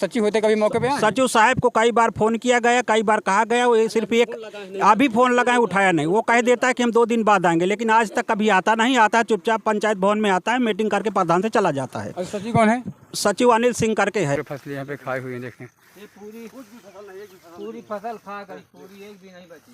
सचिव होते कभी मौके पे आए? सचिव साहब को कई बार फ़ोन किया गया, कई बार कहा गया, वो सिर्फ एक अभी फ़ोन लगाए उठाया नहीं। वो कह देता है कि हम 2 दिन बाद आएंगे, लेकिन आज तक कभी आता नहीं। आता है चुपचाप पंचायत भवन में आता है, मीटिंग करके प्रधान से चला जाता है। और सचिव कौन है? सचिव अनिल सिंह करके है। फसल यहाँ पे खाई हुई है, देखें ये पूरी फसल खा गई, पूरी एक भी नहीं बची।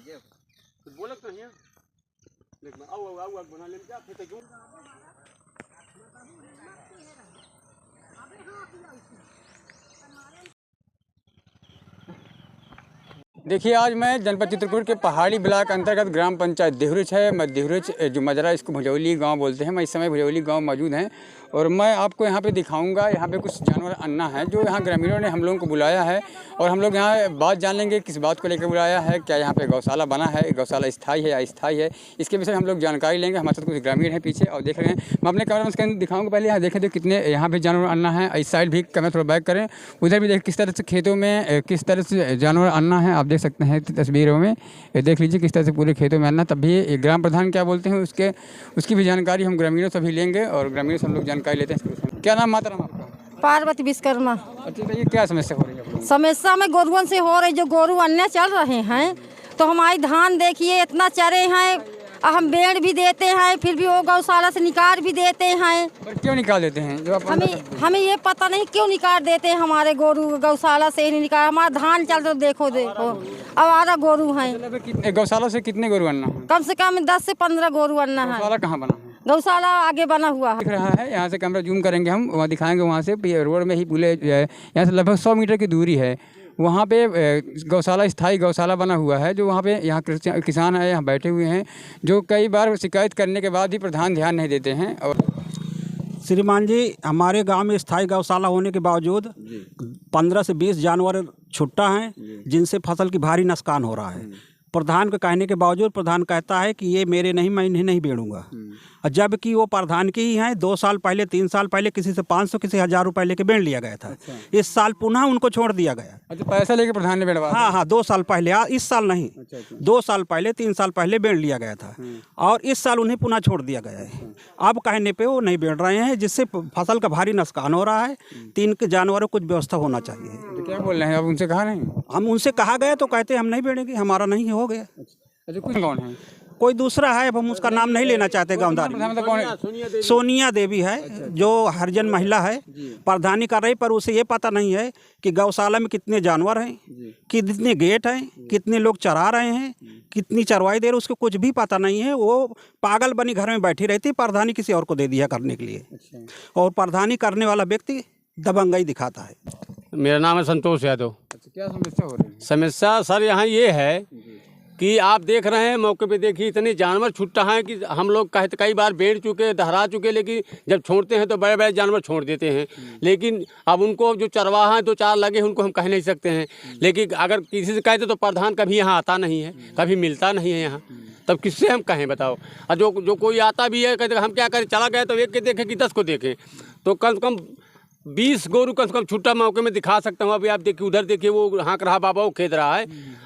देखिए, आज मैं जनपद चित्रकूट के पहाड़ी ब्लॉक अंतर्गत ग्राम पंचायत देहुरिच है, देहुरिच जो मजरा इसको भुजौली गांव बोलते हैं। मैं इस समय भुजौली गांव मौजूद हैं और मैं आपको यहां पे दिखाऊंगा। यहां पे कुछ जानवर अन्ना है जो यहां ग्रामीणों ने हम लोगों को बुलाया है और हम लोग यहां बात जान लेंगे किस बात को लेकर बुलाया है, क्या यहाँ पे गौशाला बना है, गौशाला स्थायी है या अस्थायी है, इसके विषय में हम लोग जानकारी लेंगे। हमारे साथ कुछ ग्रामीण है पीछे और देख रहे हैं। मैं अपने कैमरा में दिखाऊंगा। पहले यहाँ देखें तो कितने यहाँ पे जानवर अन्ना है। इस साइड भी कैमरा थोड़ा बैक करें, उधर भी देख किस तरह से खेतों में किस तरह से जानवर अन्ना है। आप देख सकते हैं तस्वीरों में, देख लीजिए किस तरह से पूरे खेतों में अन्ना। तब भी ग्राम प्रधान क्या बोलते हैं उसकी भी जानकारी हम ग्रामीणों से भी लेंगे और ग्रामीणों से हम लोग जानकारी लेते हैं। क्या नाम माता राम आपका? पार्वती विश्वकर्मा। अच्छा, ये क्या समस्या हो रही है? समस्या में गोरुओं से हो रही, जो गोरु अन्य चल रहे हैं तो हमारी धान देखिए इतना चरे हैं, हम बेड़ भी देते हैं, फिर भी वो गौशाला से निकाल भी देते हैं। पर क्यों निकाल देते हैं? जो आप हमें ये पता नहीं क्यों निकाल देते हैं। हमारे गोरु गौशाला से ही नहीं निकाल, हमारा धान चल तो देखो आवारा गोरु हैं। गौशाला से कितने गोरु अन्ना है? कम से कम 10 से 15 गोरु अन्ना है। गौशाला कहाँ बना है? गौशाला आगे बना हुआ है, दिख रहा है। यहाँ से कैमरा जूम करेंगे, हम वहाँ दिखाएंगे। वहाँ से रोड में ही पुले, यहाँ से लगभग 100 मीटर की दूरी है। वहाँ पे गौशाला, स्थायी गौशाला बना हुआ है जो वहाँ पे यहाँ किसान है, यहाँ बैठे हुए हैं, जो कई बार शिकायत करने के बाद भी प्रधान ध्यान नहीं देते हैं। और श्रीमान जी, हमारे गांव में स्थायी गौशाला होने के बावजूद 15 से 20 जानवर छुट्टा हैं जिनसे फसल की भारी नुकसान हो रहा है। प्रधान के कहने के बावजूद प्रधान कहता है कि ये मेरे नहीं, मैं इन्हें नहीं बेचूंगा, जबकि वो प्रधान की ही हैं। 2 साल पहले, 3 साल पहले किसी से 500 किसी 1000 रुपए लेके बेच लिया गया था। इस साल पुनः उनको छोड़ दिया गया। अच्छा, पैसा लेके प्रधान ने बेचवा? हाँ, 2 साल पहले, इस साल नहीं। 2 साल पहले, 3 साल पहले बेच लिया गया था और इस साल उन्हें पुनः छोड़ दिया गया है। अब कहने पे वो नहीं बेच रहे हैं, जिससे फसल का भारी नुकसान हो रहा है। 3 के जानवरों को कुछ व्यवस्था होना चाहिए। तो क्या बोल रहे हैं? अब उनसे कहा नहीं? हम उनसे कहा गया तो कहते हम नहीं बेचेंगे, हमारा नहीं हो गया। अच्छा, कुछ कौन है? कोई दूसरा है, अब हम उसका नाम नहीं लेना चाहते। गाँवदारी मतलब कौन है? सोनिया देवी है, जो हरिजन महिला है, प्रधानी कर रही। पर उसे ये पता नहीं है कि गौशाला में कितने जानवर हैं, कितने गेट हैं, कितने लोग चरा रहे हैं, कितनी चरवाई दे रहे, उसको कुछ भी पता नहीं है। वो पागल बनी घर में बैठी रहती, प्रधानी किसी और को दे दिया करने के लिए। और प्रधानी करने वाला व्यक्ति दबंगई दिखाता है। मेरा नाम है संतोष यादव। अच्छा, क्या समस्या हो रही है? समस्या सर यहाँ ये है कि आप देख रहे हैं, मौके पे देखिए इतने जानवर छुट्टा हैं कि हम लोग कई बार बेच चुके, दहरा चुके, लेकिन जब छोड़ते हैं तो बड़े बड़े जानवर छोड़ देते हैं। लेकिन अब उनको जो चरवाहा हैं 2-4 लगे, उनको हम कह नहीं सकते हैं। लेकिन अगर किसी से कहते तो प्रधान कभी यहाँ आता नहीं है, कभी मिलता नहीं है यहाँ, तब किससे हम कहें बताओ। और जो कोई आता भी है कहते हम क्या करें, चला गया तो एक के देखें कि 10 को देखें। तो कम से कम 20 गोरू कम से कम छुट्टा मौके में दिखा सकता हूँ। अभी आप देखिए, उधर देखिए वो हाँक रहा बाबा, वो खेद रहा है।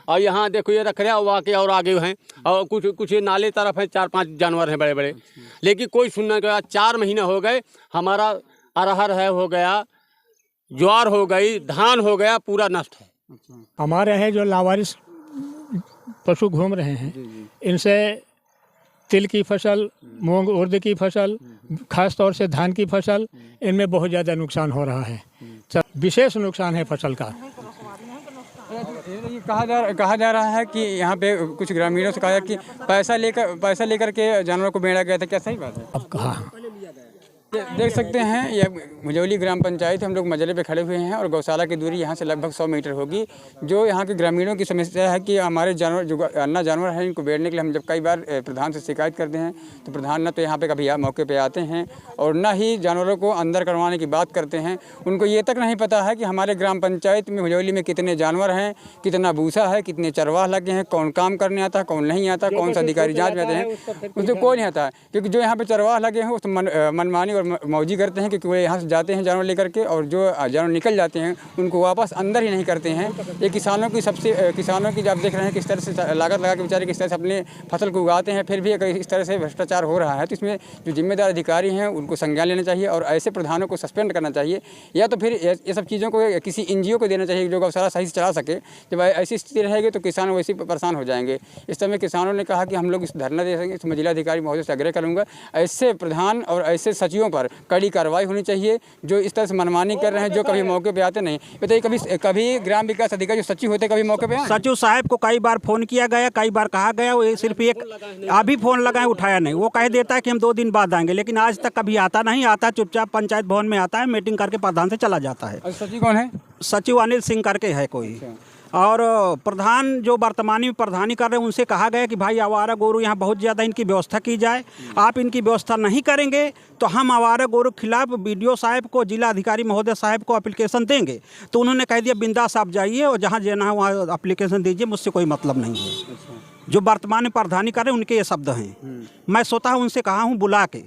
और यहाँ देखो ये रख रहा है, आके और आगे हैं। और कुछ ये नाले तरफ है, 4-5 जानवर हैं बड़े बड़े, लेकिन कोई सुनना गया। 4 महीने हो गए, हमारा अरहर है हो गया, ज्वार हो गई, धान हो गया, पूरा नष्ट है। हमारे यहाँ जो लावारिस पशु घूम रहे हैं, इनसे तिल की फसल, मूंग उर्द की फसल, खास तौर से धान की फसल, इनमें बहुत ज़्यादा नुकसान हो रहा है। विशेष नुकसान है फसल का। कहा जा रहा है कि यहाँ पे कुछ ग्रामीणों से कहा कि पैसा लेकर के जानवरों को बेचा गया था। क्या सही बात है? अब कहाँ देख सकते हैं, ये भुजौली ग्राम पंचायत, हम लोग मजरे पे खड़े हुए हैं और गौशाला की दूरी यहाँ से लगभग 100 मीटर होगी। जो यहाँ के ग्रामीणों की समस्या है कि हमारे जानवर, जो अन्ना जानवर हैं, इनको बेचने के लिए हम जब कई बार प्रधान से शिकायत करते हैं तो प्रधान न तो यहाँ पे कभी मौके पे आते हैं और न ही जानवरों को अंदर करवाने की बात करते हैं। उनको ये तक नहीं पता है कि हमारे ग्राम पंचायत में भुजौली में कितने जानवर हैं, कितना भूसा है, कितने चरवाह लगे हैं, कौन काम करने आता है, कौन नहीं आता, कौन सा अधिकारी जाँच में आते हैं, उससे कोई नहीं आता है। क्योंकि जो यहाँ पर चरवाह लगे हैं उस मनमानी और मौजी करते हैं, क्योंकि वो यहाँ से जाते हैं जानवर लेकर के, और जो जानवर निकल जाते हैं उनको वापस अंदर ही नहीं करते हैं। ये किसानों की जब देख रहे हैं किस तरह से लागत लगा के बेचारे किस तरह से अपने फसल को उगाते हैं, फिर भी अगर इस तरह से भ्रष्टाचार हो रहा है तो इसमें जो जिम्मेदार अधिकारी हैं उनको संज्ञान लेना चाहिए और ऐसे प्रधानों को सस्पेंड करना चाहिए, या तो फिर ये सब चीज़ों को किसी NGO को देना चाहिए जो गौशाला सही से चला सके। जब ऐसी स्थिति रहेगी तो किसान वैसे परेशान हो जाएंगे। इस समय किसानों ने कहा कि हम लोग इस धरना दे सकेंगे, तो जिलाधिकारी महोदय से आग्रह करूँगा ऐसे प्रधान और ऐसे सचिवों पर कड़ी कार्रवाई होनी चाहिए जो इस तरह से मनमानी कर रहे हैं, जो कभी मौके पे आते नहीं। बताइए, कभी ग्राम विकास अधिकारी जो सचिव होते कभी मौके पे आए? सचिव साहब को कई बार फ़ोन किया गया, कई बार कहा गया, वो सिर्फ एक अभी फ़ोन लगाए उठाया नहीं। वो कह देता है कि हम 2 दिन बाद आएंगे, लेकिन आज तक कभी आता नहीं। आता चुपचाप पंचायत भवन में आता है, मीटिंग करके प्रधान से चला जाता है। सचिव कौन है? सचिव अनिल सिंह करके है कोई। और प्रधान जो वर्तमानी में प्रधानी कर रहे हैं उनसे कहा गया कि भाई आवारा गोरू यहाँ बहुत ज़्यादा इनकी व्यवस्था की जाए। आप इनकी व्यवस्था नहीं करेंगे तो हम आवारा गोरू के खिलाफ BDO साहब को, जिला अधिकारी महोदय साहब को एप्लीकेशन देंगे। तो उन्होंने कह दिया बिंदास आप जाइए और जहाँ जाना है वहाँ एप्लीकेशन दीजिए, मुझसे कोई मतलब नहीं है। जो वर्तमान में प्रधानी कर रहे हैं उनके ये शब्द हैं। मैं स्वतः उनसे कहा हूँ बुला के,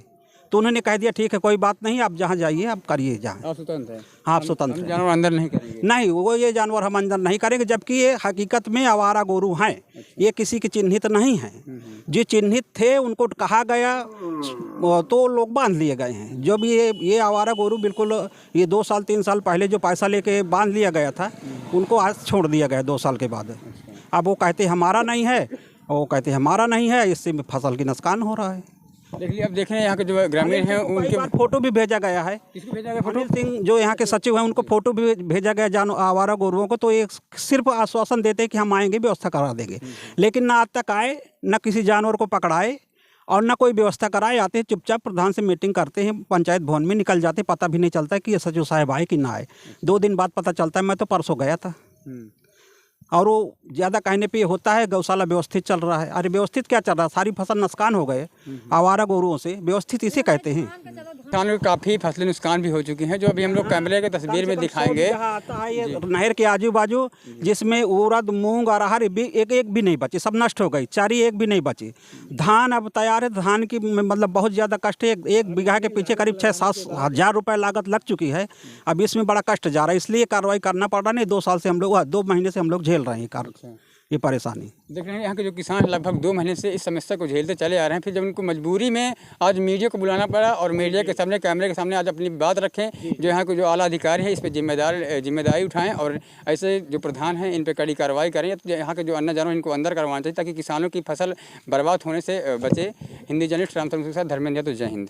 तो उन्होंने कह दिया ठीक है कोई बात नहीं, आप जहाँ जाइए आप करिए जहाँ। आप स्वतंत्र हैं? हाँ, आप स्वतंत्र हैं। जानवर अंदर नहीं करेंगे? नहीं, वो ये जानवर हम अंदर नहीं करेंगे, जबकि ये हकीकत में आवारा गोरू हैं। ये किसी के चिन्हित नहीं हैं। जो चिन्हित थे उनको कहा गया तो लोग बांध लिए गए हैं। जो भी ये आवारा गोरू बिल्कुल ये 2 साल 3 साल पहले जो पैसा लेके बांध लिया गया था उनको आज छोड़ दिया गया 2 साल के बाद। अब वो कहते हमारा नहीं है, वो कहते हमारा नहीं है, इससे फसल की नुकसान हो रहा है। देखिए, अब देखें यहाँ के जो ग्रामीण हैं उनके फोटो भी भेजा गया है। किसको भेजा गया फोटो? अनिल सिंह जो यहाँ के सचिव हैं उनको फोटो भी भेजा गया आवारा गोरुओं को। तो ये सिर्फ आश्वासन देते हैं कि हम आएंगे, व्यवस्था करा देंगे, लेकिन ना आज तक आए, ना किसी जानवर को पकड़ाए और ना कोई व्यवस्था कराए। आते हैं चुपचाप प्रधान से मीटिंग करते हैं, पंचायत भवन में निकल जाते, पता भी नहीं चलता है कि ये सचिव साहब आए कि ना आए। 2 दिन बाद पता चलता है। मैं तो परसों गया था। और वो ज़्यादा कहने पे होता है गौशाला व्यवस्थित चल रहा है। अरे व्यवस्थित क्या चल रहा है? सारी फसल नुकसान हो गए आवारा गोरुओं से। व्यवस्थित इसे कहते हैं। किसानों की काफ़ी फसलें नुकसान भी हो चुकी हैं, जो अभी हम लोग कैमरे के तस्वीर में दिखाएंगे। नहर के आजू बाजू जिसमें उड़द, मूंग, अरहर भी एक भी नहीं बची, सब नष्ट हो गई। चारी एक भी नहीं बची। धान अब तैयार है, धान की मतलब बहुत ज़्यादा कष्ट है। 1 बीघा के पीछे करीब 6-7 हज़ार रुपये लागत लग चुकी है। अब इसमें बड़ा कष्ट जा रहा है, इसलिए कार्रवाई करना पड़ रहा। नहीं 2 साल से हम लोग 2 महीने से हम लोग झेल रहे हैं ये परेशानी। देख रहे हैं यहाँ के जो किसान लगभग 2 महीने से इस समस्या को झेलते चले आ रहे हैं। फिर जब उनको मजबूरी में आज मीडिया को बुलाना पड़ा और मीडिया के सामने, कैमरे के सामने आज अपनी बात रखें, जो यहाँ के जो आला अधिकारी हैं इस पर जिम्मेदारी उठाएं और ऐसे जो प्रधान हैं इन पर कड़ी कार्रवाई करें। तो यहाँ के जो अन्य जानवर इनको अंदर करवाना चाहिए ताकि किसानों की फसल बर्बाद होने से बचे। हिंदी जर्नलिस्ट राम शर्मा के साथ धर्मेंद्र यादव, जय हिंद।